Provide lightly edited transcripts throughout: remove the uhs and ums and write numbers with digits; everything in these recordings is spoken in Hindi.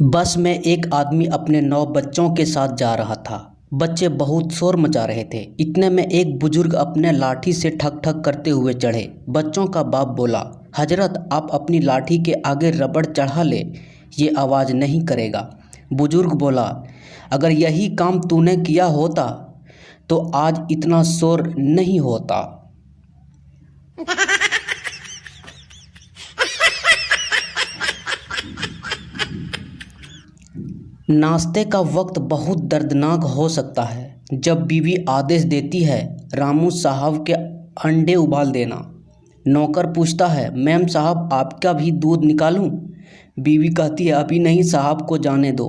बस में एक आदमी अपने 9 बच्चों के साथ जा रहा था। बच्चे बहुत शोर मचा रहे थे। इतने में एक बुजुर्ग अपने लाठी से ठक ठक करते हुए चढ़े। बच्चों का बाप बोला, हजरत आप अपनी लाठी के आगे रबड़ चढ़ा ले, ये आवाज़ नहीं करेगा। बुजुर्ग बोला, अगर यही काम तूने किया होता तो आज इतना शोर नहीं होता। नाश्ते का वक्त बहुत दर्दनाक हो सकता है। जब बीवी आदेश देती है, रामू साहब के अंडे उबाल देना। नौकर पूछता है, मैम साहब आपका भी दूध निकालूं? बीवी कहती है, अभी नहीं, साहब को जाने दो।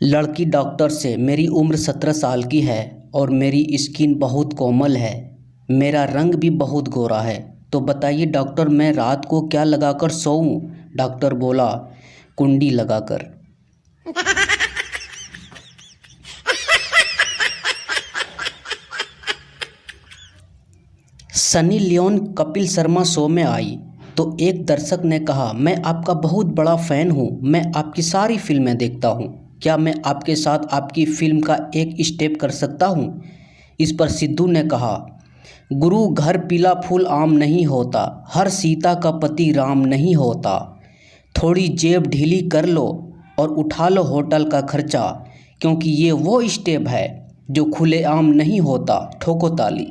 लड़की डॉक्टर से, मेरी उम्र 17 साल की है और मेरी स्किन बहुत कोमल है, मेरा रंग भी बहुत गोरा है, तो बताइए डॉक्टर मैं रात को क्या लगाकर सोऊं? डॉक्टर बोला, कुंडी लगाकर। Sunny Leone Kapil Sharma show में आई तो एक दर्शक ने कहा, मैं आपका बहुत बड़ा फ़ैन हूँ, मैं आपकी सारी फिल्में देखता हूँ, क्या मैं आपके साथ आपकी फिल्म का एक स्टेप कर सकता हूँ? इस पर सिद्धू ने कहा, गुरु घर पीला फूल आम नहीं होता, हर सीता का पति राम नहीं होता, थोड़ी जेब ढीली कर लो और उठा लो होटल का खर्चा, क्योंकि ये वो स्टेप है जो खुलेआम नहीं होता, ठोको ताली।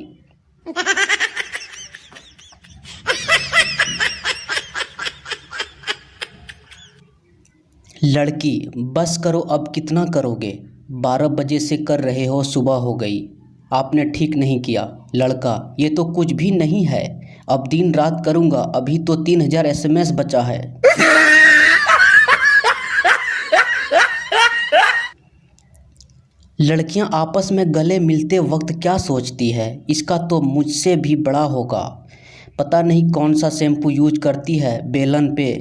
लड़की, बस करो, अब कितना करोगे? 12 बजे से कर रहे हो, सुबह हो गई, आपने ठीक नहीं किया। लड़का, ये तो कुछ भी नहीं है, अब दिन रात करूँगा, अभी तो 3000 SMS बचा है। लड़कियां आपस में गले मिलते वक्त क्या सोचती है, इसका तो मुझसे भी बड़ा होगा, पता नहीं कौन सा शैम्पू यूज करती है बेलन पे,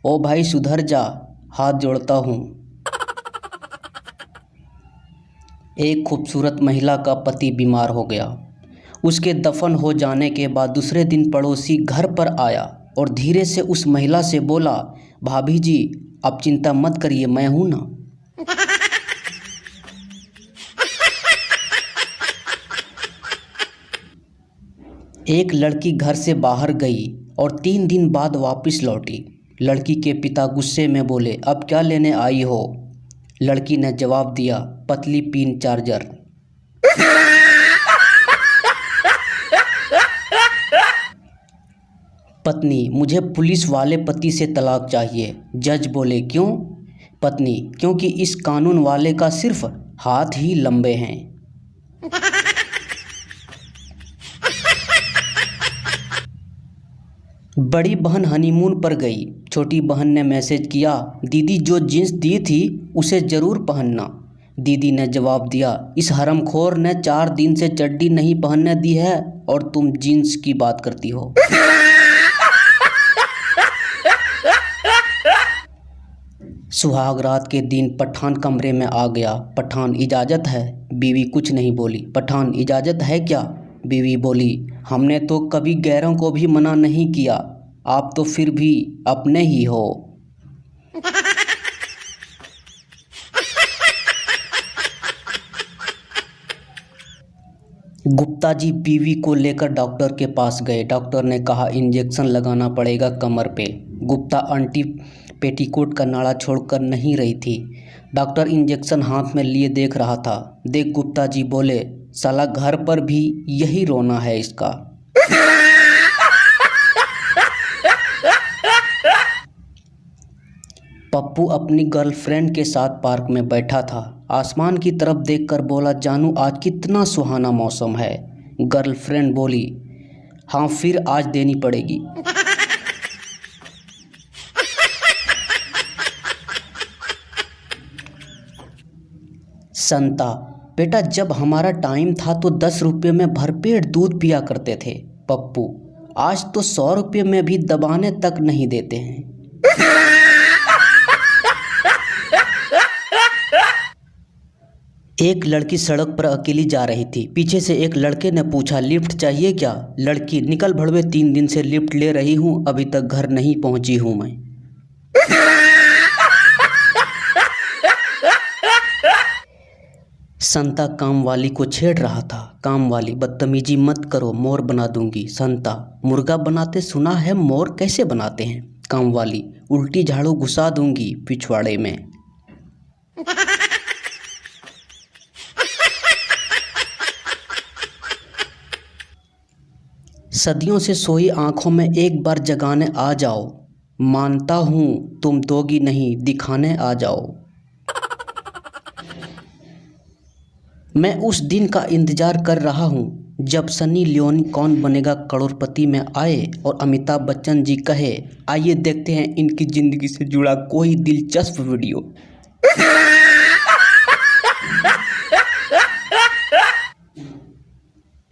ओ भाई सुधर जा, हाथ जोड़ता हूँ। एक खूबसूरत महिला का पति बीमार हो गया। उसके दफन हो जाने के बाद दूसरे दिन पड़ोसी घर पर आया और धीरे से उस महिला से बोला, भाभी जी आप चिंता मत करिए, मैं हूं ना। एक लड़की घर से बाहर गई और 3 दिन बाद वापस लौटी। लड़की के पिता गुस्से में बोले, अब क्या लेने आई हो? लड़की ने जवाब दिया, पतली पिन चार्जर। पत्नी, मुझे पुलिस वाले पति से तलाक चाहिए। जज बोले, क्यों? पत्नी, क्योंकि इस कानून वाले का सिर्फ हाथ ही लंबे हैं। बड़ी बहन हनीमून पर गई। छोटी बहन ने मैसेज किया, दीदी जो जीन्स दी थी उसे ज़रूर पहनना। दीदी ने जवाब दिया, इस हरामखोर ने 4 दिन से चड्डी नहीं पहनने दी है और तुम जीन्स की बात करती हो। सुहाग रात के दिन पठान कमरे में आ गया। पठान, इजाज़त है? बीवी कुछ नहीं बोली। पठान, इजाज़त है क्या? बीवी बोली, हमने तो कभी गैरों को भी मना नहीं किया, आप तो फिर भी अपने ही हो। गुप्ता जी बीवी को लेकर डॉक्टर के पास गए। डॉक्टर ने कहा, इंजेक्शन लगाना पड़ेगा कमर पे। गुप्ता आंटी पेटीकोट का नाड़ा छोड़कर नहीं रही थी। डॉक्टर इंजेक्शन हाथ में लिए देख रहा था। देख, गुप्ता जी बोले, साला घर पर भी यही रोना है इसका। पप्पू अपनी गर्लफ्रेंड के साथ पार्क में बैठा था। आसमान की तरफ देखकर बोला, जानू आज कितना सुहाना मौसम है। गर्लफ्रेंड बोली, हाँ फिर आज देनी पड़ेगी। संता, बेटा जब हमारा टाइम था तो 10 रुपये में भरपेट दूध पिया करते थे। पप्पू, आज तो 100 रुपये में भी दबाने तक नहीं देते हैं। एक लड़की सड़क पर अकेली जा रही थी। पीछे से एक लड़के ने पूछा, लिफ्ट चाहिए क्या? लड़की, निकल भड़वे, 3 दिन से लिफ्ट ले रही हूँ, अभी तक घर नहीं पहुँची हूँ मैं। संता काम वाली को छेड़ रहा था। काम वाली, बदतमीजी मत करो, मोर बना दूंगी। संता, मुर्गा बनाते सुना है, मोर कैसे बनाते हैं? काम वाली, उल्टी झाड़ू घुसा दूंगी पिछवाड़े में। सदियों से सोई आंखों में एक बार जगाने आ जाओ, मानता हूँ तुम दोगी नहीं, दिखाने आ जाओ। मैं उस दिन का इंतजार कर रहा हूँ जब सनी लियोनी कौन बनेगा करोड़पति में आए और अमिताभ बच्चन जी कहे, आइए देखते हैं इनकी ज़िंदगी से जुड़ा कोई दिलचस्प वीडियो।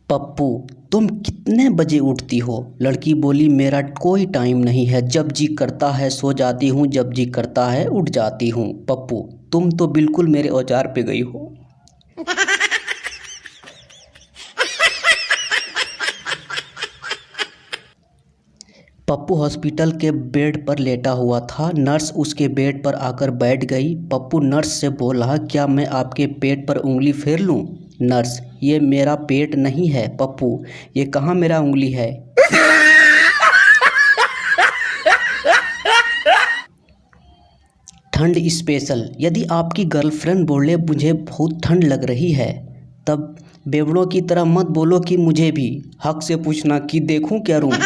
पप्पू, तुम कितने बजे उठती हो? लड़की बोली, मेरा कोई टाइम नहीं है, जब जी करता है सो जाती हूँ, जब जी करता है उठ जाती हूँ। पप्पू, तुम तो बिल्कुल मेरे औजार पे गई हो। पप्पू हॉस्पिटल के बेड पर लेटा हुआ था। नर्स उसके बेड पर आकर बैठ गई। पप्पू नर्स से बोला, क्या मैं आपके पेट पर उंगली फेर लूं? नर्स, ये मेरा पेट नहीं है पप्पू, ये कहाँ मेरा उंगली है? ठंड स्पेशल। यदि आपकी गर्लफ्रेंड बोले मुझे बहुत ठंड लग रही है, तब बेवड़ों की तरह मत बोलो कि मुझे भी। हक से पूछना कि देखूं क्या रूम।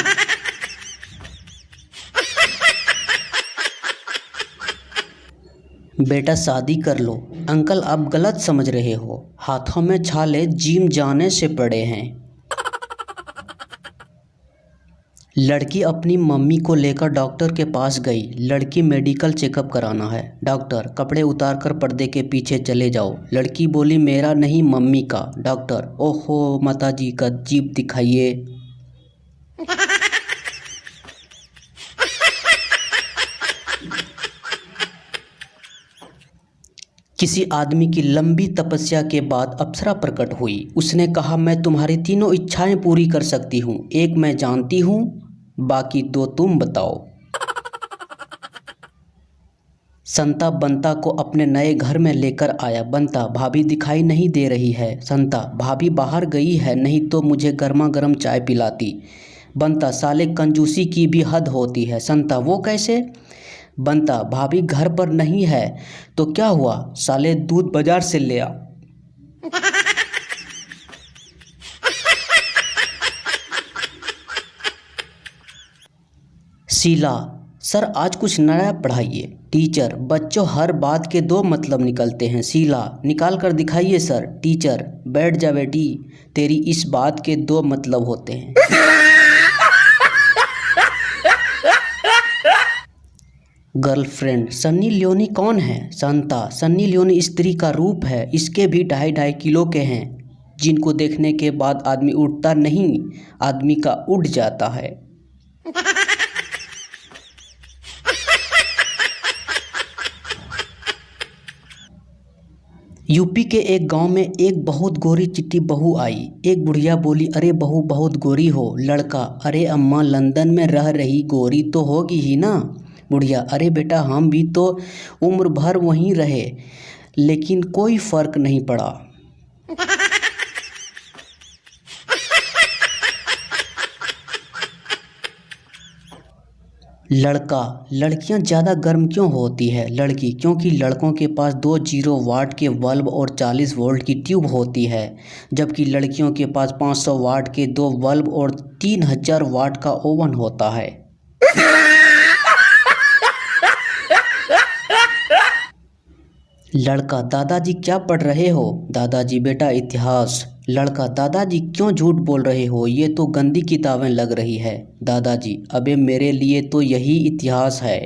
बेटा शादी कर लो। अंकल, आप गलत समझ रहे हो, हाथों में छाले जिम जाने से पड़े हैं। लड़की अपनी मम्मी को लेकर डॉक्टर के पास गई। लड़की, मेडिकल चेकअप कराना है। डॉक्टर, कपड़े उतारकर पर्दे के पीछे चले जाओ। लड़की बोली, मेरा नहीं मम्मी का। डॉक्टर, ओहो माताजी का जीभ दिखाइए। किसी आदमी की लंबी तपस्या के बाद अप्सरा प्रकट हुई। उसने कहा, मैं तुम्हारी तीनों इच्छाएं पूरी कर सकती हूँ। एक मैं जानती हूँ, बाकी 2 तुम बताओ। संता बंता को अपने नए घर में लेकर आया। बंता, भाभी दिखाई नहीं दे रही है। संता, भाभी बाहर गई है, नहीं तो मुझे गर्मा गर्म चाय पिलाती। बंता, साले कंजूसी की भी हद होती है। संता, वो कैसे? बंता, भाभी घर पर नहीं है तो क्या हुआ, साले दूध बाजार से ले आ। शीला, सर आज कुछ नया पढ़ाइए। टीचर, बच्चों हर बात के 2 मतलब निकलते हैं। शीला, निकाल कर दिखाइए सर। टीचर, बैठ जा बेटी, तेरी इस बात के 2 मतलब होते हैं। गर्लफ्रेंड, सन्नी लियोनी कौन है? संता, सन्नी लियोनी स्त्री का रूप है, इसके भी 2.5 किलो के हैं, जिनको देखने के बाद आदमी उठता नहीं, आदमी का उठ जाता है। यूपी के एक गांव में एक बहुत गोरी चिट्टी बहू आई। एक बुढ़िया बोली, अरे बहू बहुत गोरी हो। लड़का, अरे अम्मा लंदन में रह रही गोरी तो होगी ही ना। बुढ़िया, अरे बेटा हम भी तो उम्र भर वहीं रहे, लेकिन कोई फर्क नहीं पड़ा। लड़का, लड़कियां ज़्यादा गर्म क्यों होती है? लड़की, क्योंकि लड़कों के पास 2 0 वाट के बल्ब और 40 वोल्ट की ट्यूब होती है, जबकि लड़कियों के पास 500 वाट के 2 बल्ब और 3000 वाट का ओवन होता है। लड़का, दादाजी क्या पढ़ रहे हो? दादाजी, बेटा इतिहास। लड़का, दादाजी क्यों झूठ बोल रहे हो, ये तो गंदी किताबें लग रही है। दादाजी, अबे मेरे लिए तो यही इतिहास है।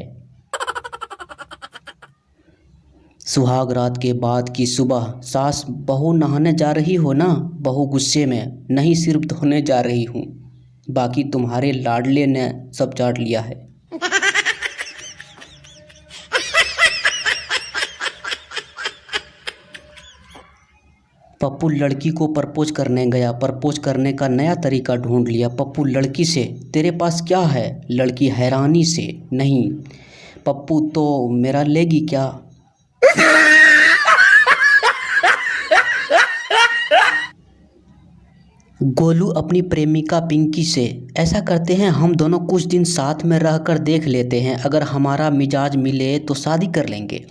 सुहाग रात के बाद की सुबह, सास, बहू नहाने जा रही हो ना? बहू गुस्से में, नहीं सिर्फ धोने जा रही हूँ, बाकी तुम्हारे लाडले ने सब चाट लिया है। पप्पू लड़की को प्रपोज करने गया। प्रपोज करने का नया तरीका ढूंढ लिया। पप्पू लड़की से, तेरे पास क्या है? लड़की हैरानी से, नहीं। पप्पू, तो मेरा लेगी क्या? गोलू अपनी प्रेमिका पिंकी से, ऐसा करते हैं हम दोनों कुछ दिन साथ में रहकर देख लेते हैं, अगर हमारा मिजाज मिले तो शादी कर लेंगे,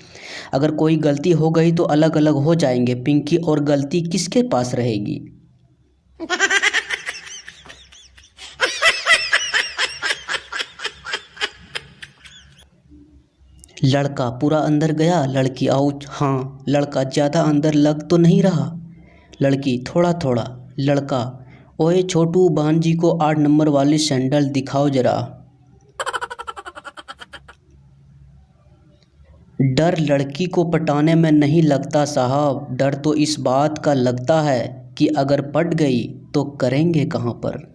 अगर कोई गलती हो गई तो अलग अलग हो जाएंगे। पिंकी, और गलती किसके पास रहेगी? लड़का पूरा अंदर गया। लड़की, आउच। हाँ। लड़का, ज़्यादा अंदर लग तो नहीं रहा? लड़की, थोड़ा थोड़ा। लड़का, ओए छोटू, बहन जी को 8 नंबर वाली सैंडल दिखाओ जरा। डर लड़की को पटाने में नहीं लगता साहब, डर तो इस बात का लगता है कि अगर पट गई तो करेंगे कहाँ पर।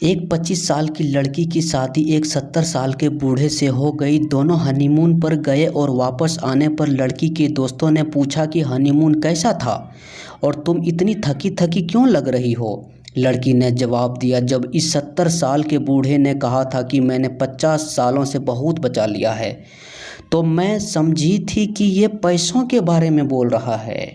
एक 25 साल की लड़की की शादी एक 70 साल के बूढ़े से हो गई। दोनों हनीमून पर गए और वापस आने पर लड़की के दोस्तों ने पूछा कि हनीमून कैसा था और तुम इतनी थकी थकी क्यों लग रही हो? लड़की ने जवाब दिया, जब इस 70 साल के बूढ़े ने कहा था कि मैंने 50 सालों से बहुत बचा लिया है, तो मैं समझी थी कि ये पैसों के बारे में बोल रहा है।